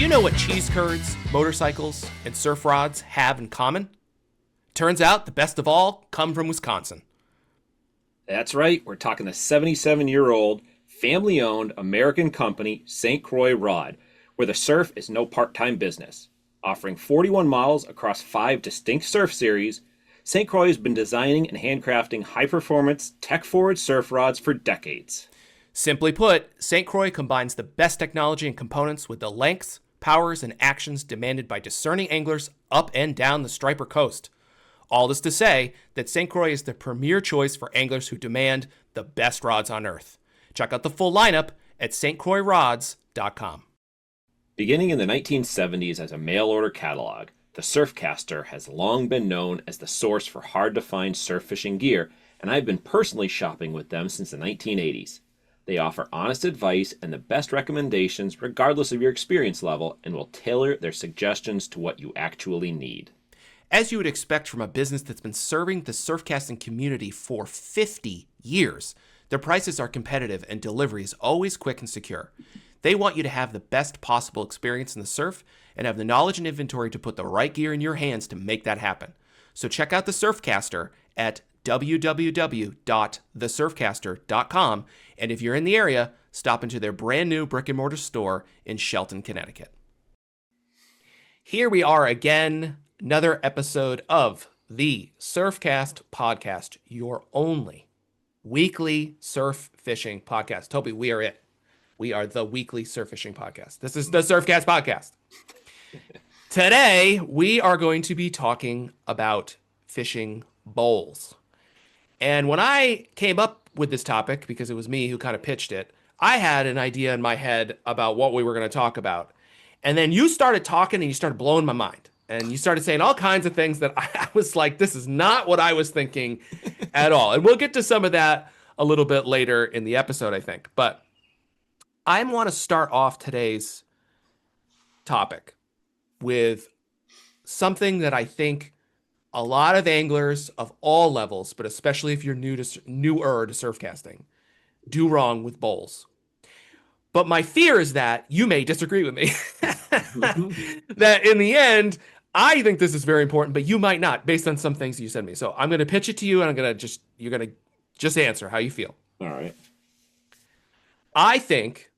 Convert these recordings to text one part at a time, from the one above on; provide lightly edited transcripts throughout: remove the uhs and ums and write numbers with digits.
Do you know what cheese curds, motorcycles, and surf rods have in common? Turns out the best of all come from Wisconsin. That's right. We're talking the 77-year-old, family-owned American company, St. Croix Rod, where the surf is no part-time business. Offering 41 models across 5 distinct surf series, St. Croix has been designing and handcrafting high-performance, tech-forward surf rods for decades. Simply put, St. Croix combines the best technology and components with the lengths, powers, and actions demanded by discerning anglers up and down the Striper Coast. All this to say that St. Croix is the premier choice for anglers who demand the best rods on earth. Check out the full lineup at stcroixrods.com. Beginning in the 1970s as a mail-order catalog, the Surfcaster has long been known as the source for hard-to-find surf fishing gear, and I've been personally shopping with them since the 1980s. They offer honest advice and the best recommendations regardless of your experience level, and will tailor their suggestions to what you actually need. As you would expect from a business that's been serving the surfcasting community for 50 years, their prices are competitive and delivery is always quick and secure. They want you to have the best possible experience in the surf and have the knowledge and inventory to put the right gear in your hands to make that happen. So check out the Surfcaster at www.thesurfcaster.com, and if you're in the area, stop into their brand new brick and mortar store in Shelton, Connecticut. Here we are again, another episode of the Surfcast Podcast, your only weekly surf fishing podcast. Toby, we are it. We are the weekly surf fishing podcast. This is the Surfcast Podcast. Today, we are going to be talking about fishing bowls. And when I came up with this topic, because it was me who kind of pitched it, I had an idea in my head about what we were going to talk about. And then you started talking and you started blowing my mind. And you started saying all kinds of things that I was like, this is not what I was thinking at all. And we'll get to some of that a little bit later in the episode, I think. But I want to start off today's topic with something that I think a lot of anglers of all levels, but especially if you're newer to surfcasting, do wrong with bowls. But my fear is that you may disagree with me. That in the end, I think this is very important, but you might not, based on some things you said to me. So I'm going to pitch it to you, and you're going to just answer how you feel. All right. I think,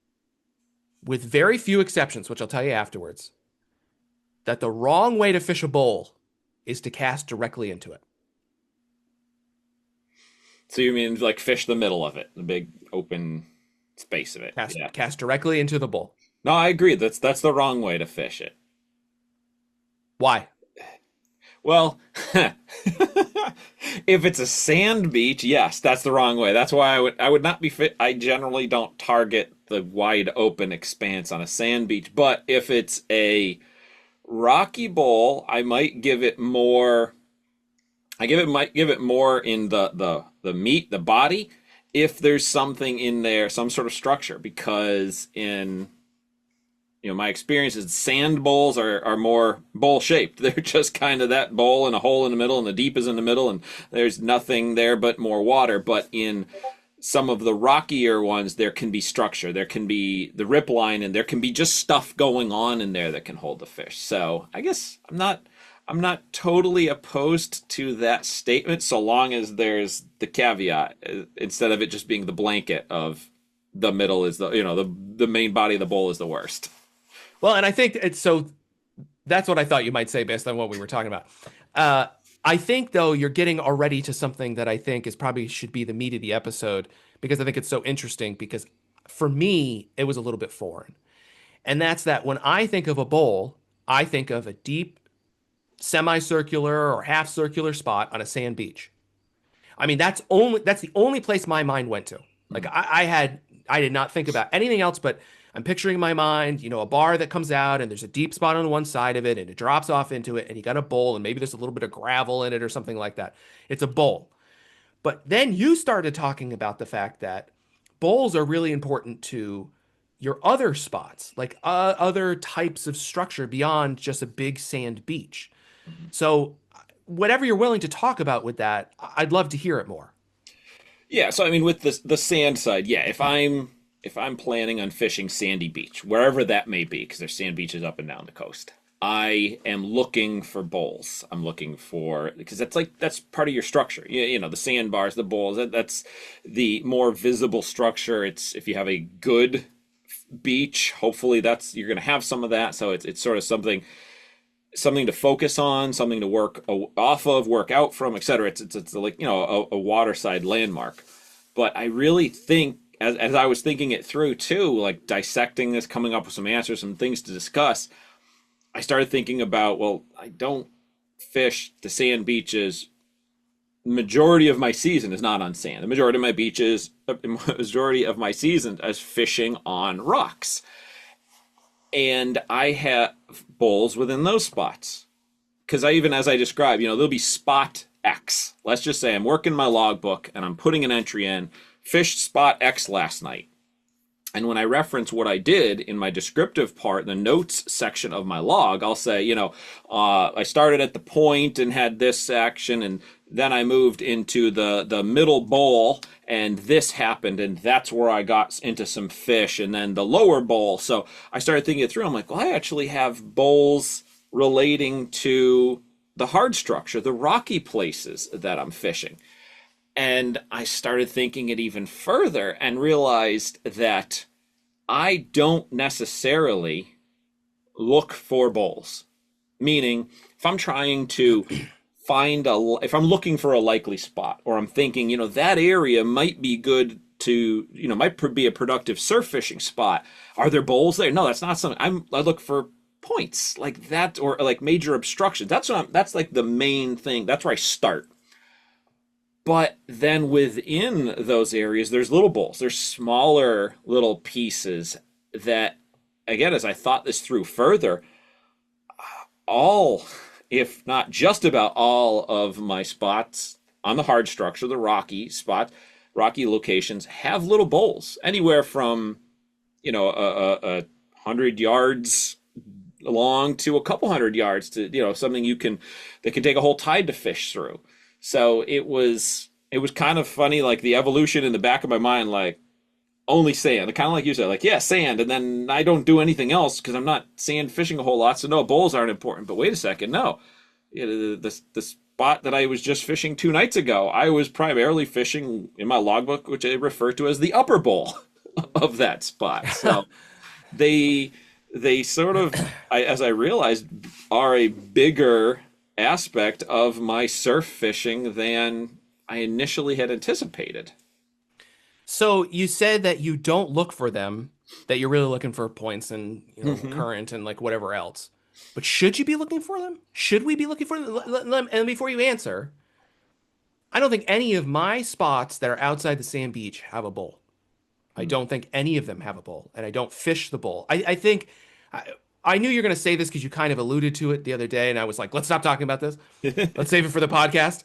with very few exceptions, which I'll tell you afterwards, that the wrong way to fish a bowl is to cast directly into it. So you mean like fish the middle of it, the big open space of it? Cast directly into the bowl. No, I agree. That's the wrong way to fish it. Why? Well, if it's a sand beach, yes, that's the wrong way. That's why I would not be fit. I generally don't target the wide open expanse on a sand beach. But if it's a rocky bowl, I might give it more. Might give it more in the meat, the body, if there's something in there, some sort of structure. Because in my experience is sand bowls are more bowl shaped. They're just kind of that bowl and a hole in the middle, and the deep is in the middle, and there's nothing there but more water. But in some of the rockier ones, there can be structure. There can be the rip line, and there can be just stuff going on in there that can hold the fish. So I guess I'm not totally opposed to that statement, so long as there's the caveat instead of it just being the blanket of the middle is the main body of the bowl is the worst. Well, and I think that's what I thought you might say based on what we were talking about. I think, though, you're getting already to something that I think should be the meat of the episode, because I think it's so interesting, because for me, it was a little bit foreign. And that's that when I think of a bowl, I think of a deep semicircular or half circular spot on a sand beach. I mean, that's the only place my mind went to. Like I did not think about anything else, but I'm picturing in my mind, a bar that comes out and there's a deep spot on one side of it and it drops off into it, and you got a bowl and maybe there's a little bit of gravel in it or something like that. It's a bowl. But then you started talking about the fact that bowls are really important to your other spots, like other types of structure beyond just a big sand beach. So whatever you're willing to talk about with that, I'd love to hear it more. Yeah, so I mean, with the sand side, yeah, if if I'm planning on fishing sandy beach, wherever that may be, because there's sand beaches up and down the coast, I am looking for bowls. I'm looking for, because that's part of your structure. You know, the sandbars, the bowls, that's the more visible structure. It's, if you have a good beach, hopefully you're going to have some of that. So it's sort of something to focus on, something to work off of, work out from, etc. It's like, you know, a waterside landmark. But I really think, as I was thinking it through too, like dissecting this, coming up with some answers, some things to discuss, I started thinking about, well, I don't fish the sand beaches. Majority of my season is not on sand. The majority of my season is fishing on rocks. And I have bowls within those spots. Because as I described, you know, there'll be spot X. Let's just say I'm working my logbook and I'm putting an entry in, fished spot X last night. And when I reference what I did in my descriptive part, the notes section of my log, I'll say, you know, I started at the point and had this action, and then I moved into the middle bowl, and this happened, and that's where I got into some fish, and then the lower bowl. So I started thinking it through. I'm like, well, I actually have bowls relating to the hard structure, the rocky places that I'm fishing. And I started thinking it even further and realized that I don't necessarily look for bowls. Meaning, if I'm trying to if I'm looking for a likely spot, or I'm thinking, you know, that area might be good to, you know, might be a productive surf fishing spot. Are there bowls there? No, that's not something. I look for points like that, or like major obstructions. That's like the main thing. That's where I start. But then within those areas, there's little bowls. There's smaller little pieces that, again, as I thought this through further, if not just about all of my spots on the hard structure, the rocky locations, have little bowls. Anywhere from, you know, 100 yards long to a couple hundred yards to, you know, something that can take a whole tide to fish through. So it was kind of funny, like the evolution in the back of my mind, like only sand, kind of like you said, like, yeah, sand. And then I don't do anything else because I'm not sand fishing a whole lot. So no, bowls aren't important. But wait a second. No, the spot that I was just fishing 2 nights ago, I was primarily fishing in my logbook, which I refer to as the upper bowl of that spot. So they sort of, as I realized, are a bigger aspect of my surf fishing than I initially had anticipated. So you said that you don't look for them, that you're really looking for points and, you know, current and like whatever else. But should you be looking for them? Should we be looking for them? And before you answer, I don't think any of my spots that are outside the sand beach have a bowl. I don't think any of them have a bowl, and I don't fish the bowl. I think I knew you were going to say this because you kind of alluded to it the other day, and I was like, let's stop talking about this. Let's save it for the podcast.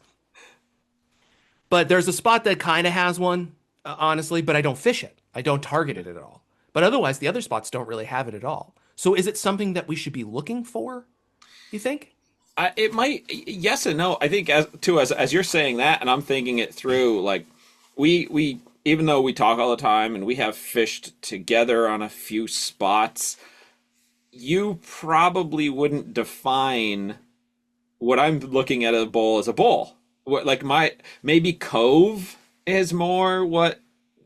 But there's a spot that kind of has one, honestly, but I don't fish it. I don't target it at all. But otherwise, the other spots don't really have it at all. So is it something that we should be looking for, you think? It might, yes and no. I think as you're saying that, and I'm thinking it through, like we even though we talk all the time and we have fished together on a few spots, you probably wouldn't define what I'm looking at a bowl as a bowl. Like maybe cove is more what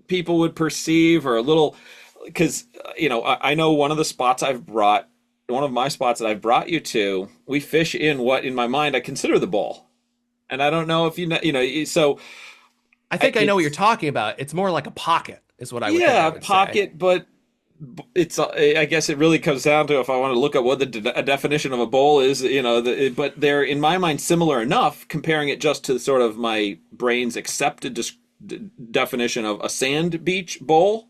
people would perceive, or a little, because, you know, I know one of my spots that I've brought you to, we fish in what in my mind I consider the bowl. And I don't know if you know, so I think I know what you're talking about. It's more like a pocket is what I would pocket, say. But it's, I guess it really comes down to if I want to look at what the definition of a bowl is, you know, but they're in my mind similar enough, comparing it just to sort of my brain's accepted definition of a sand beach bowl,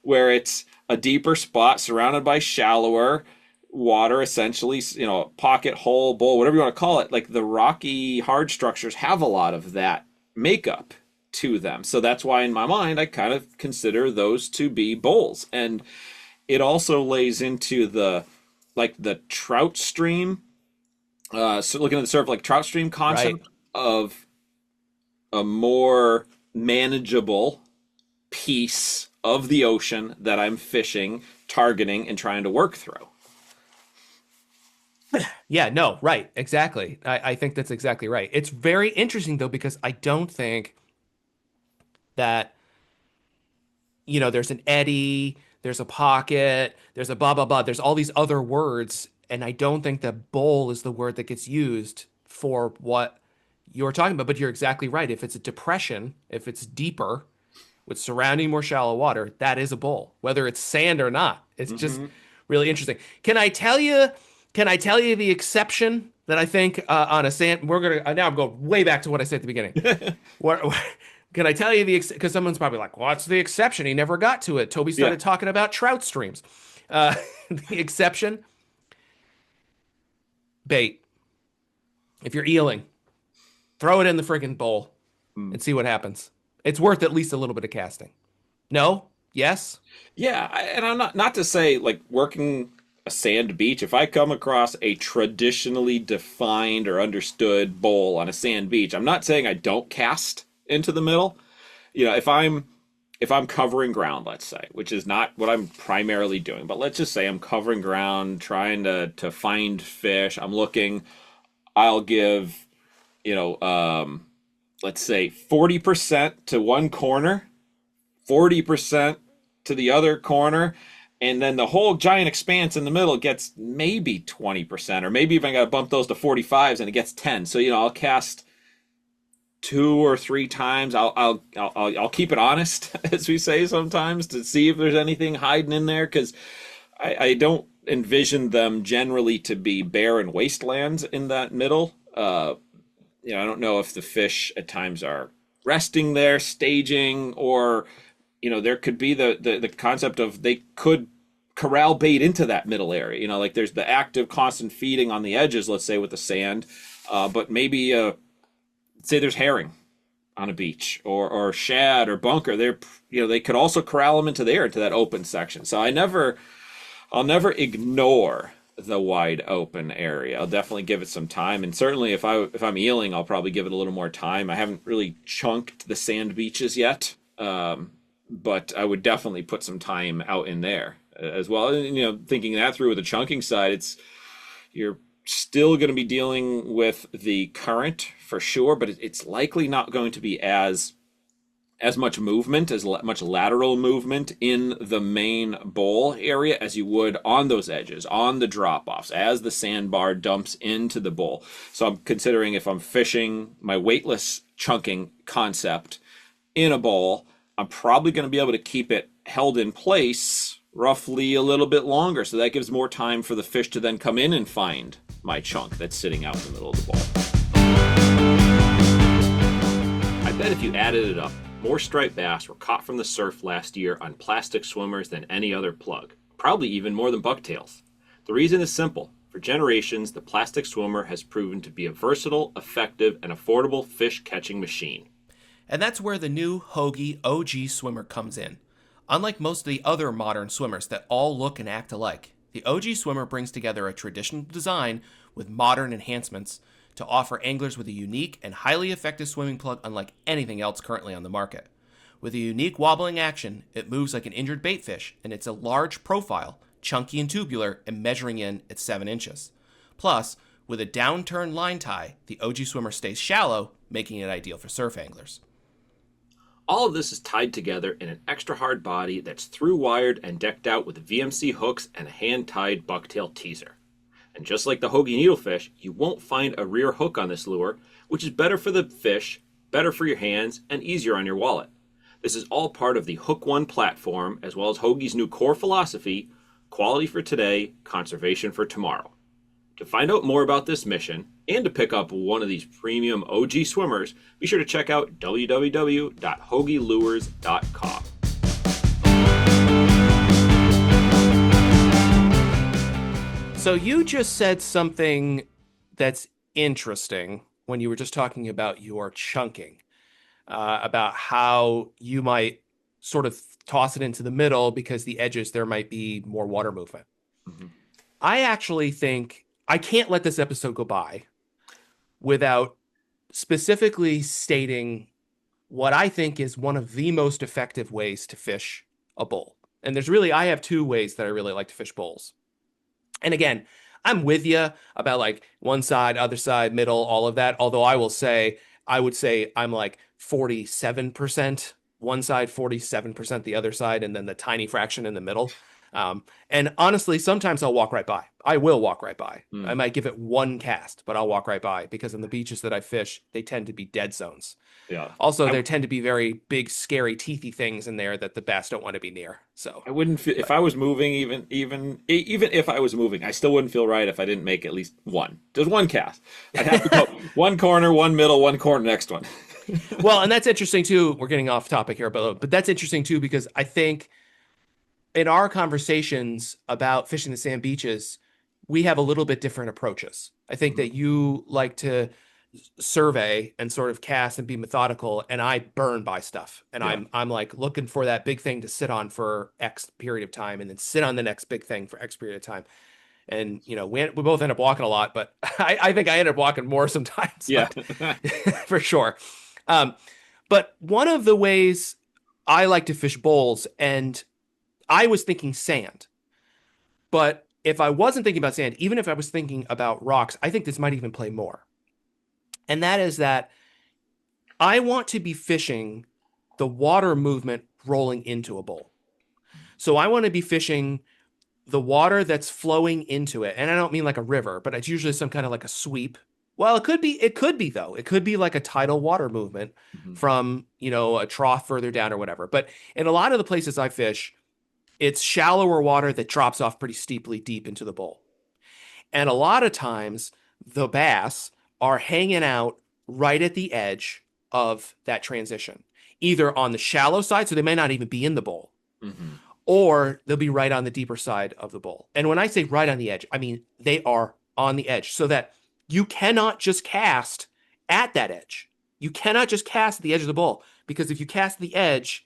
where it's a deeper spot surrounded by shallower water, essentially, you know, pocket, hole, bowl, whatever you want to call it. Like the rocky hard structures have a lot of that makeup to them. So that's why in my mind I kind of consider those to be bowls. And it also lays into the trout stream, so looking at the sort of like trout stream concept, right, of a more manageable piece of the ocean that I'm fishing, targeting, and trying to work through. Yeah, no, right. Exactly. I think that's exactly right. It's very interesting though, because I don't think that, there's an eddy, there's a pocket, there's a blah, blah, blah. There's all these other words. And I don't think that bowl is the word that gets used for what you're talking about. But you're exactly right. If it's a depression, if it's deeper with surrounding more shallow water, that is a bowl, whether it's sand or not. It's just really interesting. Can I tell you the exception that I think on a sand? We're gonna now. I'm going way back to what I said at the beginning. Can I tell you because someone's probably like, "What's the exception?" He never got to it. Toby started talking about trout streams. The exception, bait. If you're eeling, throw it in the friggin' bowl and see what happens. It's worth at least a little bit of casting. No? Yes? Yeah, and I'm not to say like working a sand beach. If I come across a traditionally defined or understood bowl on a sand beach, I'm not saying I don't cast into the middle. If I'm covering ground, let's say, which is not what I'm primarily doing, but let's just say I'm covering ground, trying to find fish. I'm looking. I'll give, let's say 40% to one corner, 40% to the other corner, and then the whole giant expanse in the middle gets maybe 20%, or maybe even got to bump those to 45s and it gets 10. So, I'll cast 2 or 3 times. I'll keep it honest, as we say sometimes, to see if there's anything hiding in there, because I don't envision them generally to be barren wastelands in that middle. I don't know if the fish at times are resting there, staging, or there could be the concept of they could corral bait into that middle area. Like there's the active constant feeding on the edges, let's say with the sand, but maybe say there's herring on a beach, or shad or bunker. They could also corral them into that open section. So I'll never ignore the wide open area. I'll definitely give it some time, and certainly if I'm eeling, I'll probably give it a little more time. I haven't really chunked the sand beaches yet, but I would definitely put some time out in there as well. And, thinking that through with the chunking side, you're still going to be dealing with the current for sure, but it's likely not going to be as much movement, as much lateral movement in the main bowl area as you would on those edges, on the drop-offs, as the sandbar dumps into the bowl. So I'm considering, if I'm fishing my weightless chunking concept in a bowl, I'm probably going to be able to keep it held in place roughly a little bit longer. So that gives more time for the fish to then come in and find my chunk that's sitting out in the middle of the bowl. I bet if you added it up, more striped bass were caught from the surf last year on plastic swimmers than any other plug, probably even more than bucktails. The reason is simple. For generations, the plastic swimmer has proven to be a versatile, effective, and affordable fish catching machine. And that's where the new Hogy OG Swimmer comes in. Unlike most of the other modern swimmers that all look and act alike, the OG Swimmer brings together a traditional design with modern enhancements to offer anglers with a unique and highly effective swimming plug unlike anything else currently on the market. With a unique wobbling action, it moves like an injured baitfish, and it's a large profile, chunky and tubular, and measuring in at 7 inches. Plus, with a downturn line tie, the OG Swimmer stays shallow, making it ideal for surf anglers. All of this is tied together in an extra hard body that's through-wired and decked out with VMC hooks and a hand-tied bucktail teaser. And just like the Hogy needlefish, you won't find a rear hook on this lure, which is better for the fish, better for your hands, and easier on your wallet. This is all part of the Hook One platform, as well as Hogy's new core philosophy, quality for today, conservation for tomorrow. To find out more about this mission, and to pick up one of these premium OG swimmers, be sure to check out www.hogylures.com. So you just said something that's interesting when you were just talking about your chunking, about how you might sort of toss it into the middle because the edges, there might be more water movement. Mm-hmm. I actually think I can't let this episode go by without specifically stating what I think is one of the most effective ways to fish a bowl. And I have two ways that I really like to fish bowls. And again, I'm with you about like one side, other side, middle, all of that. Although I would say I'm like 47% one side, 47% the other side, and then the tiny fraction in the middle. And honestly, sometimes I'll walk right by. I will walk right by. I might give it one cast, but I'll walk right by because on the beaches that I fish, they tend to be dead zones. Yeah. Also, there tend to be very big, scary, teethy things in there that the bass don't want to be near. So I wouldn't feel if I was moving, even if I was moving, I still wouldn't feel right if I didn't make at least one. Just one cast. I'd have to go one corner, one middle, one corner, next one. well, and that's interesting too. We're getting off topic here, but that's interesting too because I think in our conversations about fishing the sand beaches, we have a little bit different approaches. I think that you like to survey and sort of cast and be methodical, and I burn by stuff. And Yeah. I'm like looking for that big thing to sit on for X period of time and then sit on the next big thing for X period of time. And we both end up walking a lot, but I think I end up walking more sometimes. Yeah. For sure. But one of the ways I like to fish bowls, and I was thinking sand, but if I wasn't thinking about sand, even if I was thinking about rocks, I think this might even play more. And that is that I want to be fishing the water movement rolling into a bowl. So I want to be fishing the water that's flowing into it. And I don't mean like a river, but it's usually some kind of like a sweep. Well, it could be though. It could be like a tidal water movement from, a trough further down or whatever. But in a lot of the places I fish, it's shallower water that drops off pretty steeply deep into the bowl. And a lot of times the bass are hanging out right at the edge of that transition, either on the shallow side, so they may not even be in the bowl, or they'll be right on the deeper side of the bowl. And when I say right on the edge, I mean they are on the edge so that you cannot just cast at that edge. You cannot just cast at the edge of the bowl, because if you cast the edge,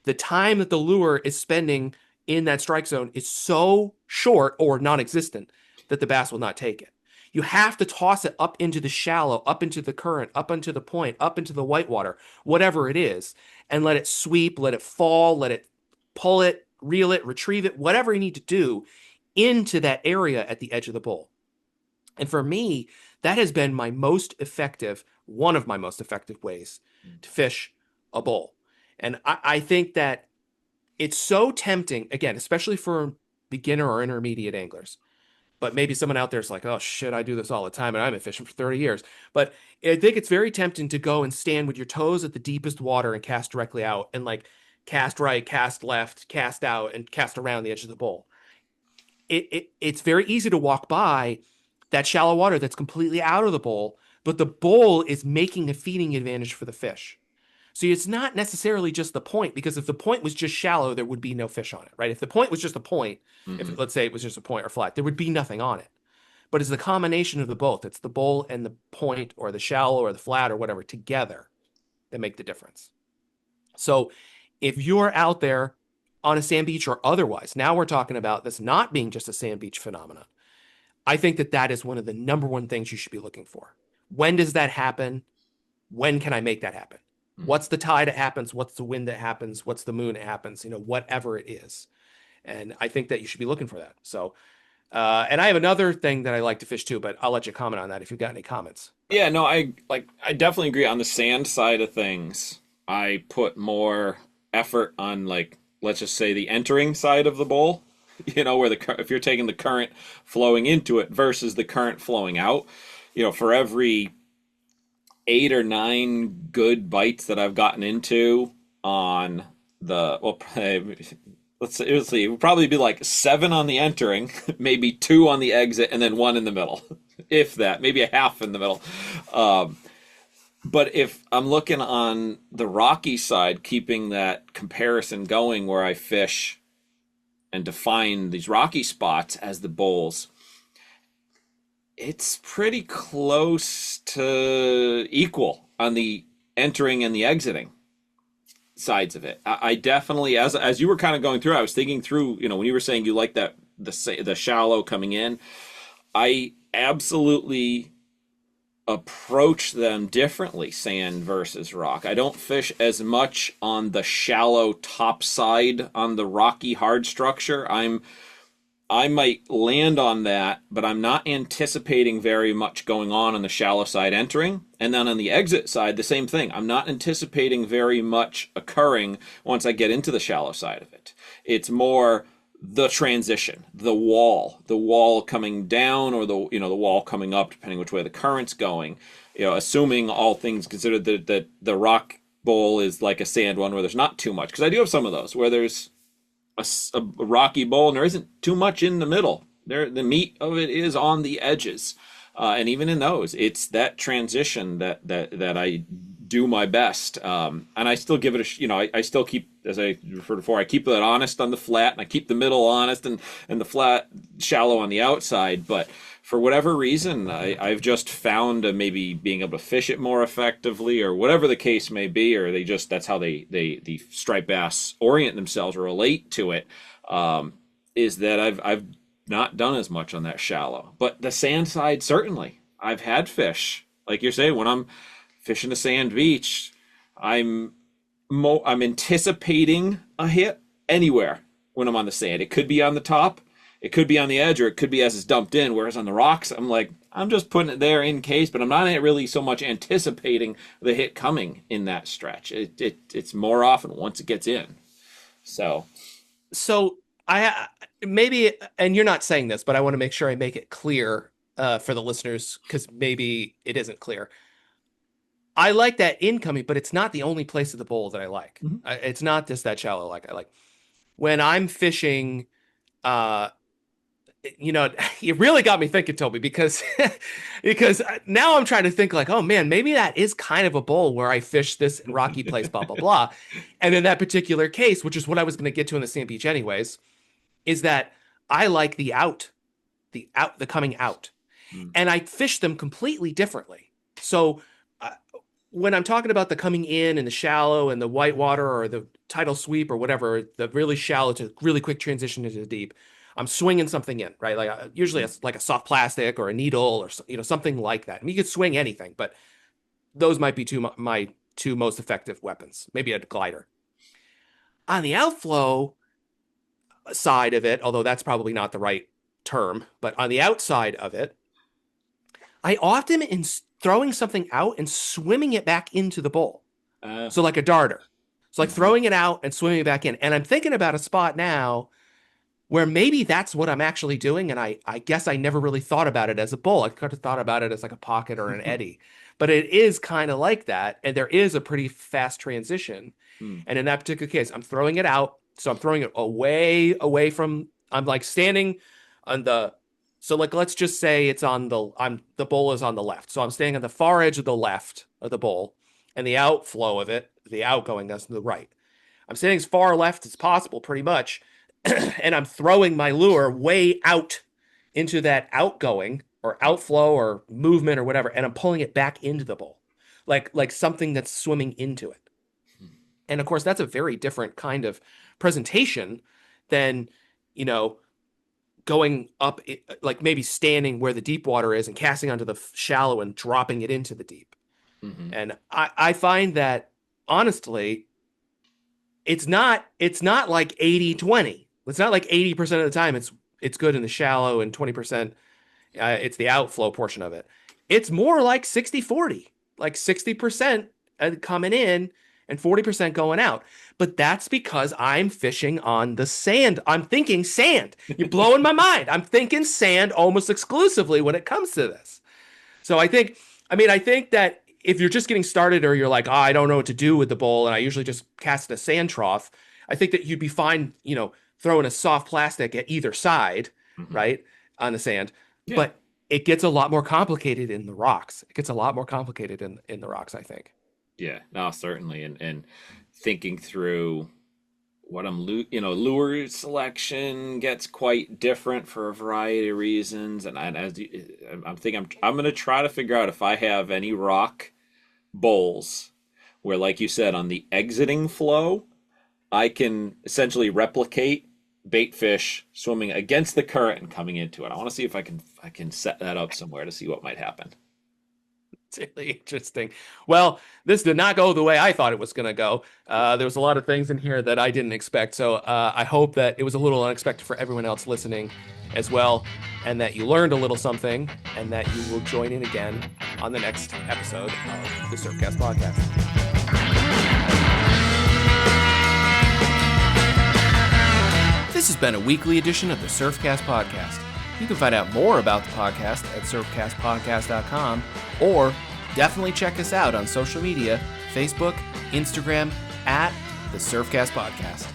the time that the lure is spending in that strike zone is so short or non-existent that the bass will not take it. You have to toss it up into the shallow, up into the current, up into the point, up into the whitewater, whatever it is, and let it sweep, let it fall, let it pull it, reel it, retrieve it, whatever you need to do into that area at the edge of the bowl. And for me, that has been one of my most effective ways to fish a bowl. And I think that it's so tempting, again, especially for beginner or intermediate anglers. But maybe someone out there is like, oh shit, I do this all the time and I've been fishing for 30 years. But I think it's very tempting to go and stand with your toes at the deepest water and cast directly out and like cast right, cast left, cast out, and cast around the edge of the bowl. It's very easy to walk by that shallow water that's completely out of the bowl, but the bowl is making a feeding advantage for the fish. So it's not necessarily just the point, because if the point was just shallow, there would be no fish on it, right? If the point was just a point, if let's say it was just a point or flat, there would be nothing on it. But it's the combination of the both. It's the bowl and the point or the shallow or the flat or whatever together that make the difference. So if you're out there on a sand beach or otherwise, now we're talking about this not being just a sand beach phenomenon. I think that is one of the number one things you should be looking for. When does that happen? When can I make that happen? What's the tide that happens? What's the wind that happens? What's the moon that happens? Whatever it is. And I think that you should be looking for that. So, and I have another thing that I like to fish too, but I'll let you comment on that if you've got any comments. Yeah, no, I definitely agree on the sand side of things. I put more effort on, like, let's just say the entering side of the bowl, where if you're taking the current flowing into it versus the current flowing out, for every 8 or 9 good bites that I've gotten into on let's see, it would probably be like 7 on the entering, maybe 2 on the exit, and then 1 in the middle, if that, maybe a half in the middle. But if I'm looking on the rocky side, keeping that comparison going where I fish and define these rocky spots as the bowls, it's pretty close to equal on the entering and the exiting sides of it. I definitely, as you were kind of going through, I was thinking through, when you were saying you like that, the shallow coming in, I absolutely approach them differently, sand versus rock. I don't fish as much on the shallow top side on the rocky hard structure. I might land on that, but I'm not anticipating very much going on the shallow side entering. And then on the exit side, the same thing. I'm not anticipating very much occurring once I get into the shallow side of it. It's more the transition, the wall coming down, or the wall coming up, depending which way the current's going. Assuming all things considered that the rock bowl is like a sand one where there's not too much, because I do have some of those where there's a rocky bowl and there isn't too much in the middle. The meat of it is on the edges, and even in those, it's that transition that I do my best, and I still give it I still keep, as I referred before, I keep that honest on the flat, and I keep the middle honest, and the flat shallow on the outside. But for whatever reason, I've just found maybe being able to fish it more effectively, or whatever the case may be, or that's how the striped bass orient themselves or relate to it, is that I've not done as much on that shallow. But the sand side, certainly, I've had fish, like you're saying, when I'm fishing a sand beach, I'm anticipating a hit anywhere when I'm on the sand. It could be on the top, it could be on the edge, or it could be as it's dumped in. Whereas on the rocks, I'm like, I'm just putting it there in case, but I'm not really so much anticipating the hit coming in that stretch. It's more often once it gets in. So I maybe, and you're not saying this, but I want to make sure I make it clear for the listeners, because maybe it isn't clear. I like that incoming, but it's not the only place of the bowl that I like. Mm-hmm. It's not just that shallow. I like when I'm fishing. You really got me thinking, Toby, because now I'm trying to think like, oh man, maybe that is kind of a bowl where I fish this rocky place, blah blah blah. And in that particular case, which is what I was going to get to in the sand beach, anyways, is that I like the coming out, and I fish them completely differently. So when I'm talking about the coming in and the shallow and the white water or the tidal sweep or whatever, the really shallow to really quick transition into the deep, I'm swinging something in, right? Like usually like a soft plastic or a needle or something like that. I mean, you could swing anything, but those might be my two most effective weapons. Maybe a glider. On the outflow side of it, although that's probably not the right term, but on the outside of it, I often throwing something out and swimming it back into the bowl. So like a darter. So like throwing it out and swimming it back in. And I'm thinking about a spot now where maybe that's what I'm actually doing. And I guess I never really thought about it as a bowl. I could have thought about it as like a pocket or an eddy. But it is kind of like that. And there is a pretty fast transition. And in that particular case, I'm throwing it out. So I'm throwing it away from, I'm like standing on so like, let's just say the bowl is on the left. So I'm standing on the far edge of the left of the bowl, and the outflow of it, the outgoing, that's to the right. I'm standing as far left as possible, pretty much. And I'm throwing my lure way out into that outgoing or outflow or movement or whatever. And I'm pulling it back into the bowl, like something that's swimming into it. And of course, that's a very different kind of presentation than, going up, like maybe standing where the deep water is and casting onto the shallow and dropping it into the deep. And I find that, honestly, it's not like 80-20. It's not like 80% of the time it's good in the shallow and 20% it's the outflow portion of it. It's more like 60-40, like 60% coming in and 40% going out. But that's because I'm fishing on the sand. I'm thinking sand. You're blowing my mind. I'm thinking sand almost exclusively when it comes to this. So I think that if you're just getting started, or you're like, I don't know what to do with the bowl, and I usually just cast a sand trough, I think that you'd be fine, throwing a soft plastic at either side, right, on the sand. Yeah. But it gets a lot more complicated in the rocks. It gets a lot more complicated in the rocks, I think. Yeah, no, certainly. And thinking through what lure selection gets quite different for a variety of reasons. And I'm going to try to figure out if I have any rock bowls where, like you said, on the exiting flow, I can essentially replicate bait fish swimming against the current and coming into it. I want to see if I can set that up somewhere to see what might happen. really interesting. Well, this did not go the way I thought it was going to go. There was a lot of things in here that I didn't expect. So I hope that it was a little unexpected for everyone else listening as well, and that you learned a little something, and that you will join in again on the next episode of the Surfcast Podcast. This has been a weekly edition of the Surfcast Podcast. You can find out more about the podcast at surfcastpodcast.com, or definitely check us out on social media, Facebook, Instagram, at the Surfcast Podcast.